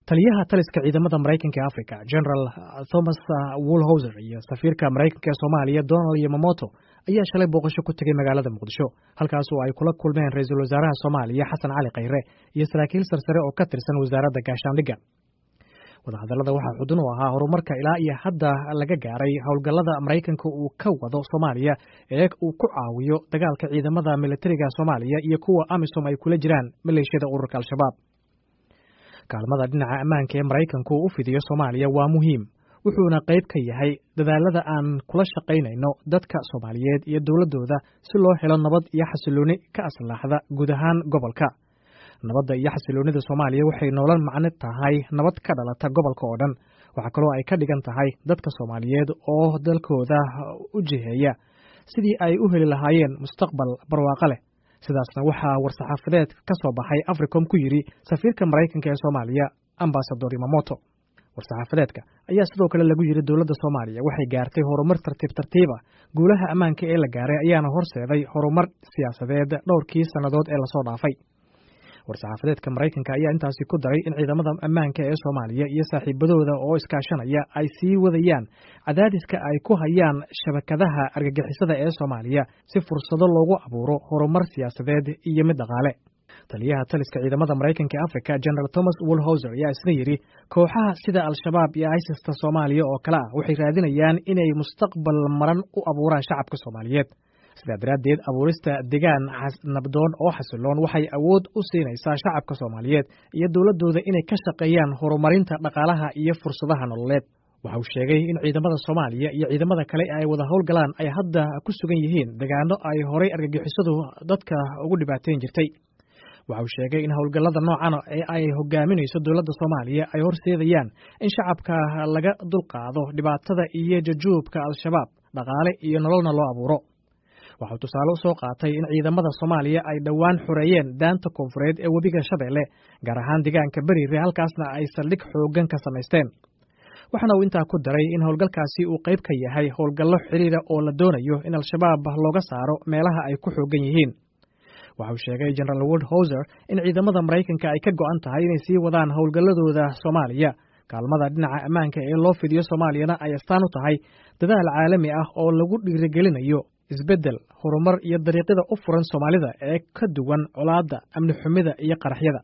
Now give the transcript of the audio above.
taliyaha taliska ciidamada Mareykanka ee Afrika General Thomas Woolhouse iyo safiirka Mareykanka ee Soomaaliya Donald Yamamoto ayaa shalay booqasho ku tagay magaalada Muqdisho halkaas oo ay kula kulmeen ra'iisul wasaaraha Soomaaliya Xasan Cali Khayre iyo saraakiil sarsare oo ka tirsan wasaaradda gaashaandhigga. wadahadallada waxaa xudun u ahaa horumarka ilaa iyo hadda laga gaaray howlgallada Mareykanka uu ka wado Soomaaliya ee uu ku caawiyo dagaalka ciidamada militariga Soomaaliya iyo kuwa AMISOM ay kula jiraan maleeshiyada ururka Al-Shabaab. kaalmada dhinaca ammaanka ee Mareykanku u fidiyo Soomaaliya waa muhiim wuxuuna qayb ka yahay dadaalada aan kula shaqaynayno dadka Soomaaliyeed iyo dowladooda si loo helo nabad iyo xasilooni ka aslaaxda guud ahaan gobolka. nabadda iyo xasiloonida Soomaaliya waxay nolol macne tahay nabad ka dhalata gobolka oo dhan. waxa kaloo ay ka dhigan tahay dadka Soomaaliyeed oo dalkooda u jiheeya sidii ay u heli lahaayeen mustaqbal barwaaqo leh. sidaasna waxaa war-saxaafadeed ka soo baxay Africom ku yiri safiirka Mareykanka ee Soomaaliya Ambassador Yamamoto. war-saxaafadeedka ayaa sidoo kale lagu yiri dowladda Soomaaliya waxay gaartay horumar tartiib ah guulaha ammaanka ee la gaaray ayaana horseeday horumar siyaasadeed dhowrkii sannadood ee la soo dhaafay. war-saxaafadeedka Mareykanka ayaa intaasi ku daray in ciidamada ammaanka ee Soomaaliya iyo saaxiibadooda oo iskaashanaya ay sii wadayaan cadaadiska ay ku hayaan shabakadaha argagixisada ee Soomaaliya si fursado loogu abuuro horumar siyaasadeed iyo mid dhaqaale. taliyaha taliska ciidamada Mareykanka ee Afrika General Thomas Woolhouse ayaa isna yiri kooxaha sida Al-Shabaab iyo ISIS Soomaaliya oo kale ah waxay raadinayaan inay mustaqbal maran u abuuraan shacabka Soomaaliyeed. sidaa daraaddeed abuurista deegaan nabdoon oo xasiloon waxay awood u siinaysaa shacabka Soomaaliyeed iyo dowladooda inay ka shaqeeyaan horumarinta dhaqaalaha iyo fursadaha nololeed. waxa uu sheegay in ciidamada Soomaaliya iyo ciidamada kale ay wada howlgalaan ay hadda ku sugan yihiin deegaano ay horay argagixisadu dadka ugu dhibaateyn jirtay. waxa uu sheegay in howlgallada noocan ee ay hogaaminayso dowladda Soomaaliya ay horseedayaan in shacabka laga dulqaado dhibaatada iyo jajuubka Al-Shabaab dhaqaale iyo nololna loo abuuro. waxa uu tusaale u soo qaatay in ciidamada Soomaaliya ay dhowaan xoreeyeen daanta koonfureed ee webiga Shabeelle gaar ahaan deegaanka Bariire halkaasna ay saldhig xooggan ka samaysteen. waxaana uu intaa ku daray in howlgalkaasi uu qayb ka yahay howlgallo xiriira oo la doonayo in Al-Shabaab looga saaro meelaha ay ku xooggan yihiin. waxa uu sheegay General Woolhouse in ciidamada Mareykanka ay ka go'an tahay inay sii wadaan howlgalladooda Soomaaliya. kaalmada dhinaca ammaanka ee loo fidiyo Soomaaliyana ay astaan u tahay dadaal caalami ah oo lagu dhiirigelinayo isbeddel, horumar iyo dariiqada u furan Soomaalida ee ka duwan colaadda, amni xumida iyo qaraxyada.